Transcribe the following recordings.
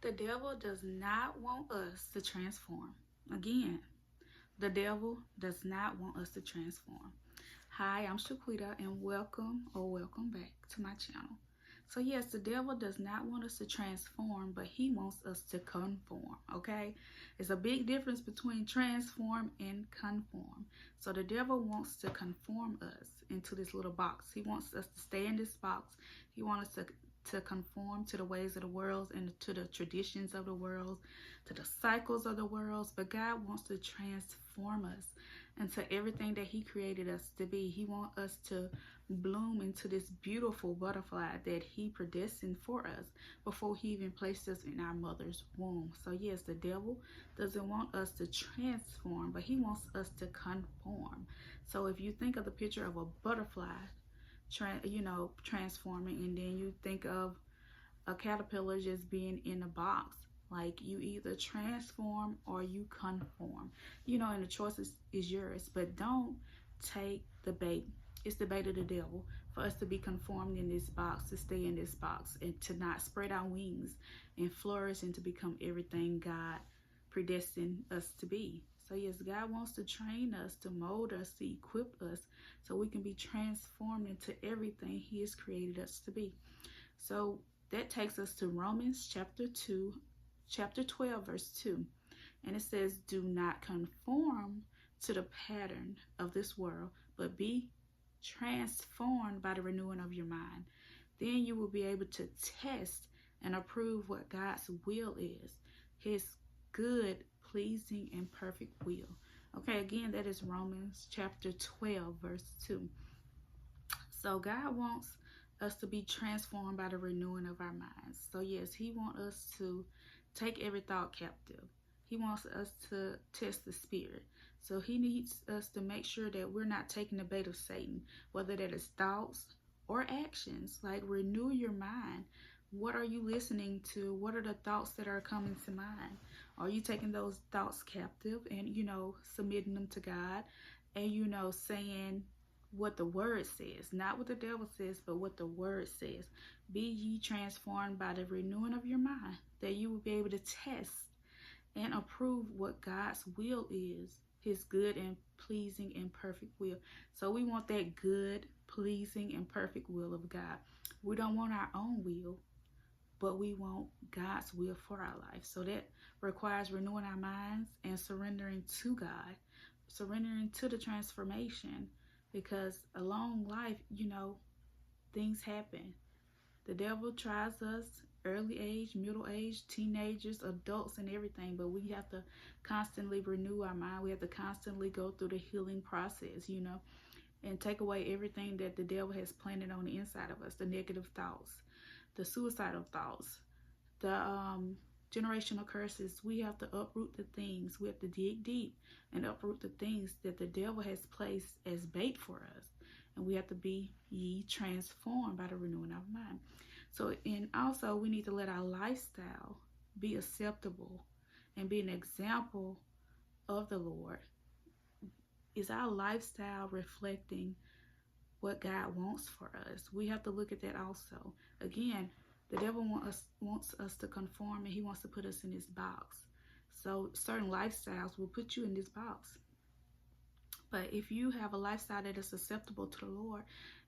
The devil does not want us to transform. Again, the devil does not want us to transform. Hi, I'm Shaquita, and welcome back to my channel. So yes, the devil does not want us to transform, but he wants us to conform, okay? There's a big difference between transform and conform. So the devil wants to conform us into this little box. He wants us to stay in this box. He wants us to conform to the ways of the world and to the traditions of the world, to the cycles of the world. But God wants to transform us into everything that he created us to be. He wants us to bloom into this beautiful butterfly that he predestined for us before he even placed us in our mother's womb. So yes, the devil doesn't want us to transform, but he wants us to conform. So if you think of the picture of a butterfly transforming, and then you think of a caterpillar just being in a box, like you either transform or you conform, and the choice is yours. But don't take the bait. It's the bait of the devil for us to be conformed in this box, to stay in this box, and to not spread our wings and flourish and to become everything God predestined us to be. So yes, God wants to train us, to mold us, to equip us so we can be transformed into everything he has created us to be. So that takes us to Romans chapter 12, verse 2. And it says, do not conform to the pattern of this world, but be transformed by the renewing of your mind. Then you will be able to test and approve what God's will is, his good, pleasing, and perfect will. Okay, again, that is Romans chapter 12, verse 2. So God wants us to be transformed by the renewing of our minds. So yes, he wants us to take every thought captive. He wants us to test the spirit. So he needs us to make sure that we're not taking the bait of Satan, whether that is thoughts or actions. Like, renew your mind. What are you listening to? What are the thoughts that are coming to mind? Are you taking those thoughts captive and, submitting them to God and, saying what the word says, not what the devil says, but what the word says? Be ye transformed by the renewing of your mind, that you will be able to test and approve what God's will is, his good and pleasing and perfect will. So we want that good, pleasing, and perfect will of God. We don't want our own will, but we want God's will for our life. So that requires renewing our minds and surrendering to God, surrendering to the transformation, because along life, things happen. The devil tries us early age, middle age, teenagers, adults, and everything, but we have to constantly renew our mind. We have to constantly go through the healing process, and take away everything that the devil has planted on the inside of us, the negative thoughts, the suicidal thoughts, the generational curses. We have to uproot the things. We have to dig deep and uproot the things that the devil has placed as bait for us. And we have to be ye transformed by the renewing of mind. So, and also we need to let our lifestyle be acceptable and be an example of the Lord. Is our lifestyle reflecting what God wants for us? We have to look at that also. Again, the devil wants us to conform, and he wants to put us in this box. So certain lifestyles will put you in this box. But if you have a lifestyle that is acceptable to the Lord,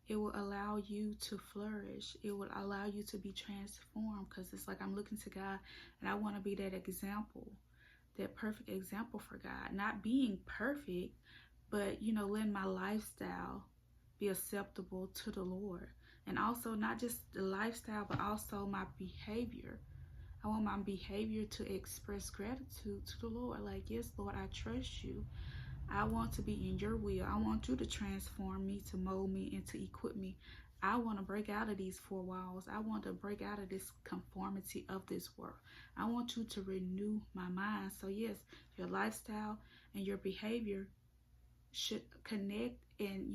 it will allow you to flourish. It will allow you to be transformed, because it's like, I'm looking to God and I want to be that example, that perfect example for God. Not being perfect, but, letting my lifestyle be acceptable to the Lord. And also not just the lifestyle, but also my behavior. I want my behavior to express gratitude to the Lord. Like, yes, Lord, I trust you. I want to be in your will. I want you to transform me, to mold me, and to equip me. I want to break out of these four walls. I want to break out of this conformity of this world. I want you to renew my mind. So yes, your lifestyle and your behavior should connect and,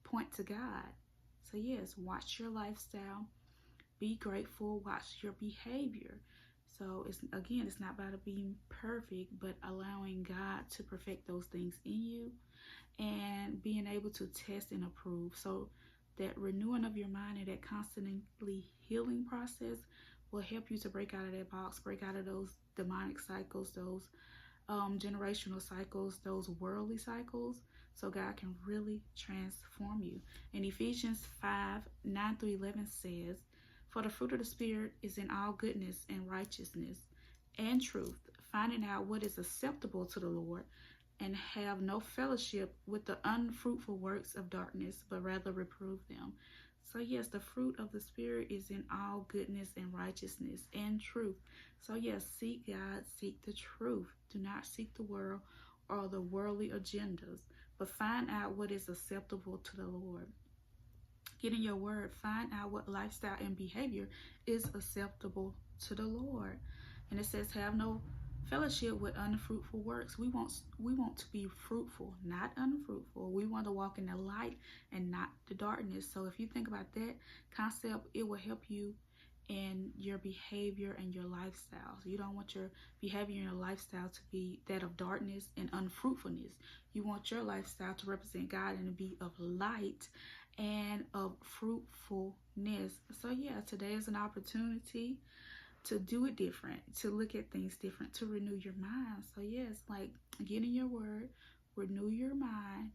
point to God. So yes, watch your lifestyle. Be grateful. Watch your behavior. So it's not about being perfect, but allowing God to perfect those things in you and being able to test and approve. So that renewing of your mind and that constantly healing process will help you to break out of that box, break out of those demonic cycles, those generational cycles, those worldly cycles, so God can really transform you. And Ephesians 5:9-11 says, "For the fruit of the Spirit is in all goodness and righteousness and truth, finding out what is acceptable to the Lord, and have no fellowship with the unfruitful works of darkness, but rather reprove them." So yes, the fruit of the Spirit is in all goodness and righteousness and truth. So yes, seek God, seek the truth. Do not seek the world or the worldly agendas, but find out what is acceptable to the Lord. Get in your word, find out what lifestyle and behavior is acceptable to the Lord. And it says, have no fellowship with unfruitful works. We want to be fruitful, not unfruitful. We want to walk in the light and not the darkness. So if you think about that concept, it will help you in your behavior and your lifestyle. So you don't want your behavior and your lifestyle to be that of darkness and unfruitfulness. You want your lifestyle to represent God and to be of light and of fruitfulness. So yeah, today is an opportunity to do it different, to look at things different, to renew your mind. So yes, like, get in your word, renew your mind.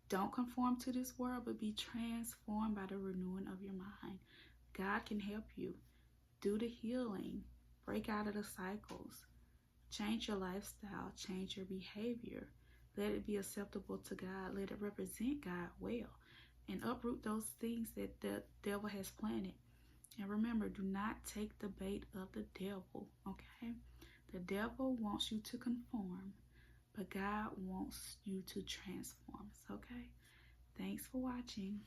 Don't conform to this world, but be transformed by the renewing of your mind. God can help you. Do the healing. Break out of the cycles. Change your lifestyle. Change your behavior. Let it be acceptable to God. Let it represent God well. And uproot those things that the devil has planted. And remember, do not take the bait of the devil, okay? The devil wants you to conform, but God wants you to transform, okay? Thanks for watching.